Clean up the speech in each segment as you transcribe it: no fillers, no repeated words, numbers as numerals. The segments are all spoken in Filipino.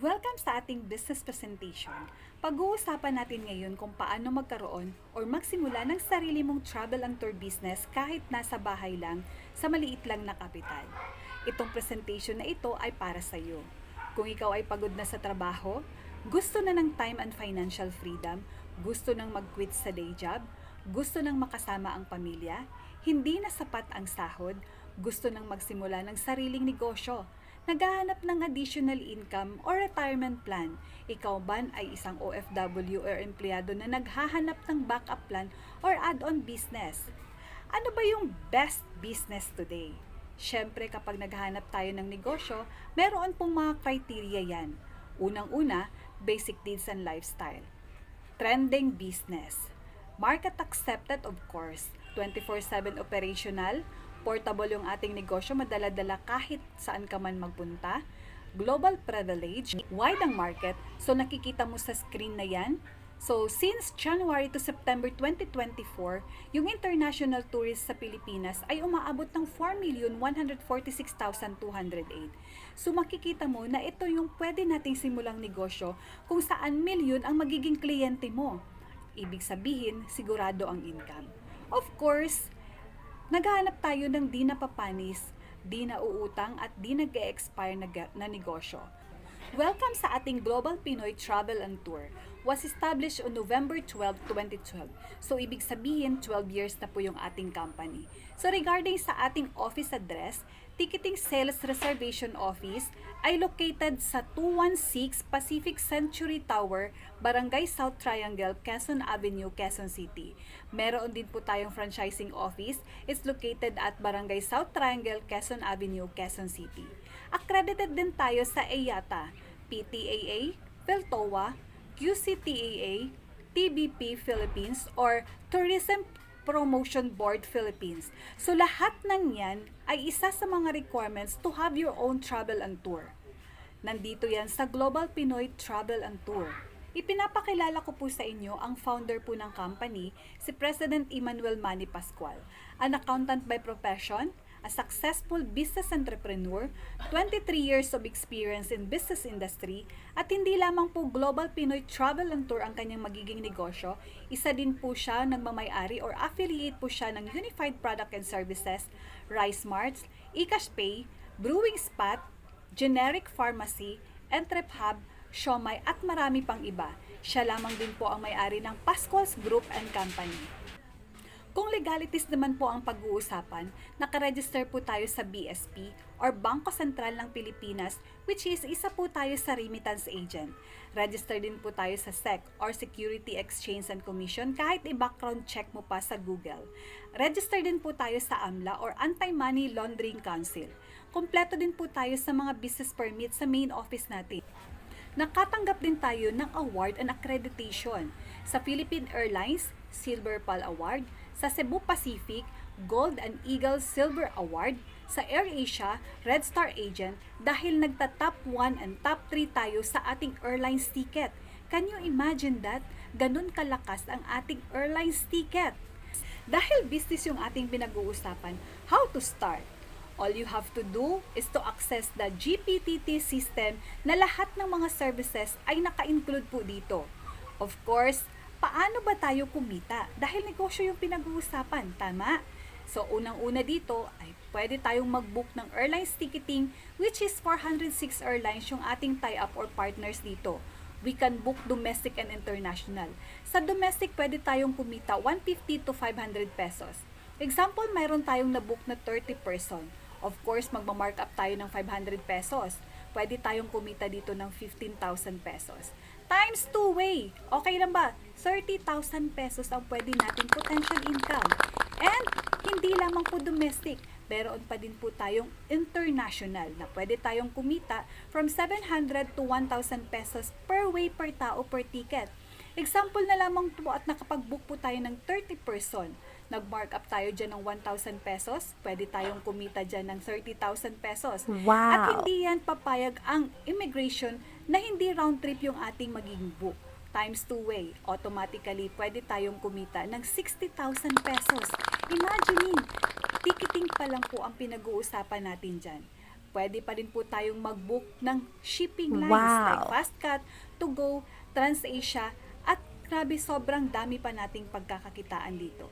Welcome sa ating business presentation. Pag-uusapan natin ngayon kung paano magkaroon or magsimula ng sarili mong travel and tour business kahit nasa bahay lang sa maliit lang na kapital. Itong presentation na ito ay para sa iyo. Kung ikaw ay pagod na sa trabaho, gusto na ng time and financial freedom, gusto nang mag-quit sa day job, gusto nang makasama ang pamilya, hindi na sapat ang sahod, gusto nang magsimula ng sariling negosyo, naghahanap ng additional income or retirement plan. Ikaw ba ay isang OFW or empleyado na naghahanap ng backup plan or add-on business? Ano ba yung best business today? Siyempre kapag naghahanap tayo ng negosyo, meron pong mga criteria yan. Unang-una, basic needs and lifestyle. Trending business. Market accepted of course. 24/7 operational. Portable yung ating negosyo, madala-dala kahit saan ka man magpunta. Global privilege, wide ang market, so nakikita mo sa screen na yan. So, since January to September 2024, yung international tourists sa Pilipinas ay umaabot ng 4,146,208. So, makikita mo na ito yung pwede nating simulang negosyo kung saan milyon ang magiging kliyente mo. Ibig sabihin, sigurado ang income. Of course, naghahanap tayo ng di napapanis, di nauutang at di nag-e-expire na negosyo. Welcome sa ating Global Pinoy Travel and Tour. Was established on November 12, 2012. So, ibig sabihin, 12 years na po yung ating company. So, regarding sa ating office address, Ticketing Sales Reservation Office ay located sa 216 Pacific Century Tower, Barangay South Triangle, Quezon Avenue, Quezon City. Meron din po tayong franchising office. It's located at Barangay South Triangle, Quezon Avenue, Quezon City. Accredited din tayo sa EIATA, PTAA, PhilTOA, QCTAA, TBP Philippines, or Tourism Promotion Board Philippines. So lahat ng yan ay isa sa mga requirements to have your own travel and tour. Nandito yan sa Global Pinoy Travel and Tour. Ipinapakilala ko po sa inyo ang founder po ng company, si President Emmanuel Manny Pascual, an accountant by profession, a successful business entrepreneur, 23 years of experience in business industry, at hindi lamang po Global Pinoy Travel and Tour ang kanyang magiging negosyo, isa din po siya nagmamay-ari or affiliate po siya ng Unified Product and Services, Rice Marts, eCash Pay, Brewing Spot, Generic Pharmacy, Entrep Hub, Siomai at marami pang iba. Siya lamang din po ang may-ari ng Pascual's Group and Company. Kung legalities naman po ang pag-uusapan, nakaregister po tayo sa BSP or Bangko Sentral ng Pilipinas, which is isa po tayo sa remittance agent. Register din po tayo sa SEC or Security Exchange and Commission kahit i-background check mo pa sa Google. Register din po tayo sa AMLA or Anti-Money Laundering Council. Kompleto din po tayo sa mga business permit sa main office natin. Nakatanggap din tayo ng award and accreditation sa Philippine Airlines Silver Pearl Award, sa Cebu Pacific Gold and Eagle Silver Award, sa AirAsia Red Star Agent dahil nagta-top 1 and top 3 tayo sa ating airlines ticket. Can you imagine that? Ganun kalakas ang ating airlines ticket. Dahil business yung ating pinag-uusapan, how to start? All you have to do is to access the GPTT system na lahat ng mga services ay naka-include po dito. Of course, paano ba tayo kumita? Dahil negosyo yung pinag-uusapan, tama? So, unang-una dito ay pwede tayong mag-book ng airlines ticketing, which is 406 airlines yung ating tie-up or partners dito. We can book domestic and international. Sa domestic, pwede tayong kumita 150 to 500 pesos. Example, mayroon tayong na-book na 30 person. Of course, magma-mark up tayo ng 500 pesos. Pwede tayong kumita dito ng 15,000 pesos. Times 2 way. Okay lang ba? 30,000 pesos ang pwede nating potential income. And hindi lamang po domestic. Meron pa din po tayong international na pwede tayong kumita from 700 to 1,000 pesos per way per tao per ticket. Example na lamang po at nakapag-book po tayo ng 30 person. Nag-mark up tayo dyan ng 1,000 pesos, pwede tayong kumita dyan ng 30,000 pesos. Wow! At hindi yan papayag ang immigration na hindi round trip yung ating magiging book. Times 2 way, automatically pwede tayong kumita ng 60,000 pesos. Imagine, ticketing pa lang po ang pinag-uusapan natin dyan. Pwede pa rin po tayong mag-book ng shipping lines like Wow. Fastcat, To Go, TransAsia, at grabe sobrang dami pa nating pagkakakitaan dito.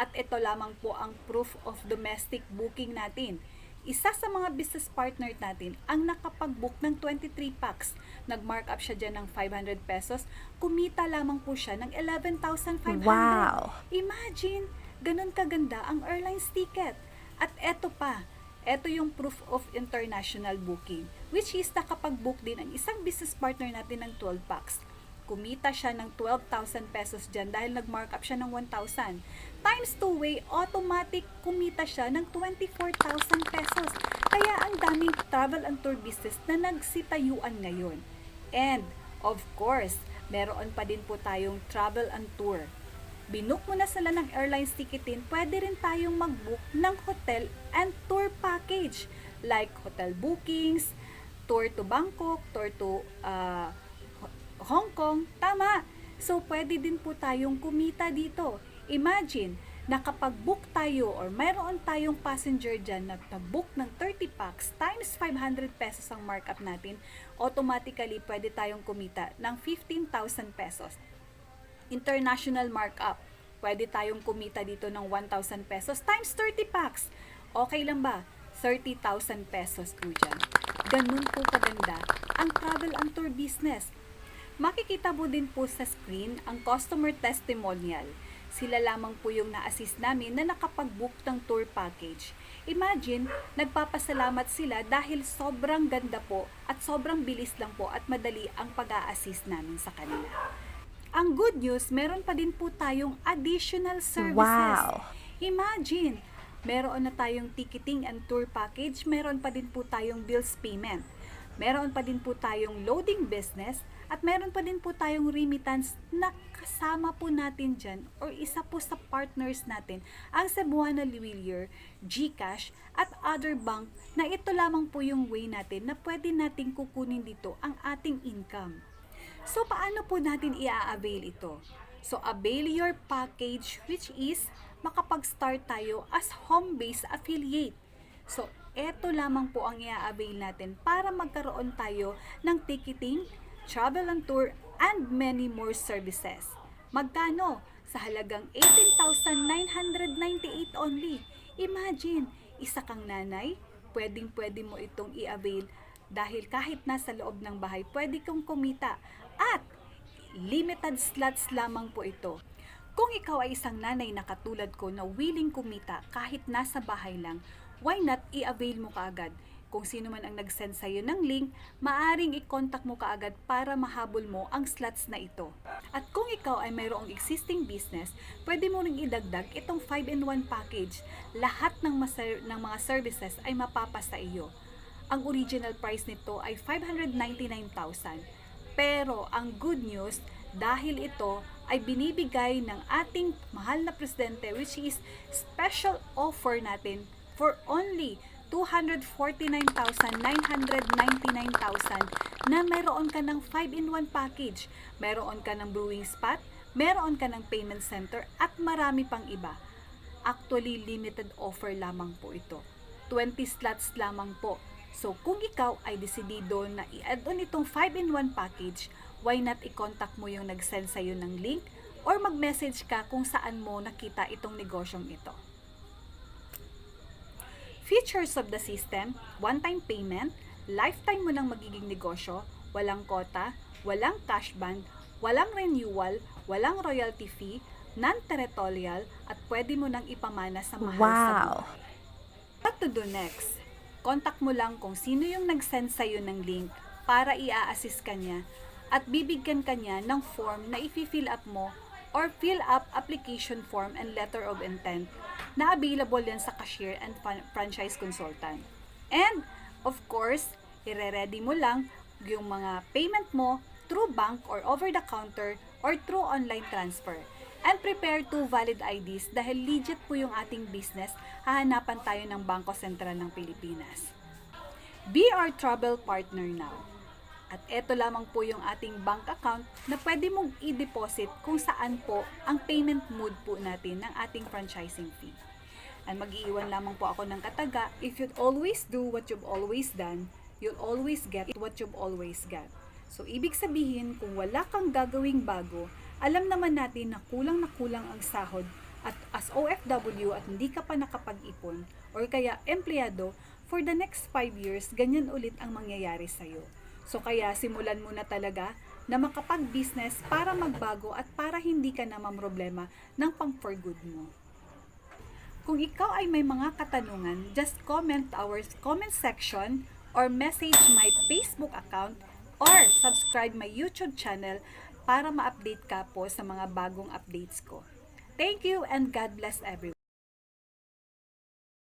At ito lamang po ang proof of domestic booking natin. Isa sa mga business partner natin ang nakapag-book ng 23 packs. Nag-markup siya dyan ng 500 pesos. Kumita lamang po siya ng 11,500. Wow. Imagine, ganun kaganda ang airlines ticket. At eto pa, eto yung proof of international booking, which is nakapag-book din ang isang business partner natin ng 12 packs. Kumita siya ng 12,000 pesos dyan dahil nag-markup siya ng 1,000. Times 2 way, automatic kumita siya ng 24,000 pesos. Kaya ang daming travel and tour business na nagsitayuan ngayon. And, of course, meron pa din po tayong travel and tour. Binook mo na sila ng airlines ticketin, pwede rin tayong mag-book ng hotel and tour package. Like hotel bookings, tour to Bangkok, tour to Hong Kong, tama. So, pwede din po tayong kumita dito. Imagine, nakapag-book tayo or mayroon tayong passenger dyan na nag-book ng 30 packs times 500 pesos ang markup natin, automatically pwede tayong kumita ng 15,000 pesos. International markup, pwede tayong kumita dito ng 1,000 pesos times 30 packs. Okay lang ba? 30,000 pesos po dyan. Ganun po kaganda ang travel and tour business. Makikita mo din po sa screen ang customer testimonial. Sila lamang po yung na-assist namin na nakapag-book ng tour package. Imagine, nagpapasalamat sila dahil sobrang ganda po at sobrang bilis lang po at madali ang pag-a-assist namin sa kanila. Ang good news, meron pa din po tayong additional services. Wow. Imagine, meron na tayong ticketing and tour package, meron pa din po tayong bills payment. Meron pa din po tayong loading business at meron pa din po tayong remittance na kasama po natin dyan or isa po sa partners natin ang Cebuana Lhuillier, GCash at other bank na ito lamang po yung way natin na pwede nating kukunin dito ang ating income. So, paano po natin i-avail ito? So, avail your package which is makapag-start tayo as home-based affiliate. So, eto lamang po ang i-avail natin para magkaroon tayo ng ticketing, travel and tour, and many more services. Magkano? Sa halagang 18,998 only. Imagine, isa kang nanay, pwedeng-pwede mo itong i-avail dahil kahit nasa loob ng bahay, pwede kong kumita. At limited slots lamang po ito. Kung ikaw ay isang nanay na katulad ko na willing kumita kahit nasa bahay lang, why not i-avail mo kaagad? Kung sino man ang nag-send sa'yo ng link, maaring i-contact mo kaagad para mahabol mo ang slots na ito. At kung ikaw ay mayroong existing business, pwede mo ring idagdag itong 5-in-1 package. Lahat ng mga services ay mapapasa iyo. Ang original price nito ay 599,000. Pero ang good news, dahil ito ay binibigay ng ating mahal na presidente, which is special offer natin for only 249,999,000 na meron ka ng 5-in-1 package. Meron ka ng brewing spot, meron ka ng payment center, at marami pang iba. Actually, limited offer lamang po ito. 20 slots lamang po. So, kung ikaw ay desidido na i-add on itong 5-in-1 package, why not i-contact mo yung nag-send sa'yo ng link or mag-message ka kung saan mo nakita itong negosyong ito. Features of the system, one-time payment, lifetime mo nang magiging negosyo, walang kota, walang cash band, walang renewal, walang royalty fee, non-territorial, at pwede mo nang ipamana sa mahal sa Wow. buhay. What to do next? Contact mo lang kung sino yung nag-send sa'yo ng link para i-assist ka niya at bibigyan ka niya ng form na i-fill up mo or fill up application form and letter of intent na available yan sa cashier and franchise consultant. And, of course, ire-ready mo lang yung mga payment mo through bank or over the counter or through online transfer. And prepare 2 valid IDs dahil legit po yung ating business, hahanapan tayo ng Bangko Sentral ng Pilipinas. Be our travel partner now. At eto lamang po yung ating bank account na pwede mong i-deposit kung saan po ang payment mode po natin ng ating franchising fee. And mag-iiwan lamang po ako ng kataga, if you'd always do what you've always done, you'll always get what you've always got. So, ibig sabihin, kung wala kang gagawing bago, alam naman natin na kulang ang sahod at as OFW at hindi ka pa nakapag-ipon or kaya empleyado, for the next 5 years, ganyan ulit ang mangyayari sa'yo. So, kaya simulan mo na talaga na makapag-business para magbago at para hindi ka na mamroblema ng pang-for good mo. Kung ikaw ay may mga katanungan, just comment our comment section or message my Facebook account or subscribe my YouTube channel para ma-update ka po sa mga bagong updates ko. Thank you and God bless everyone.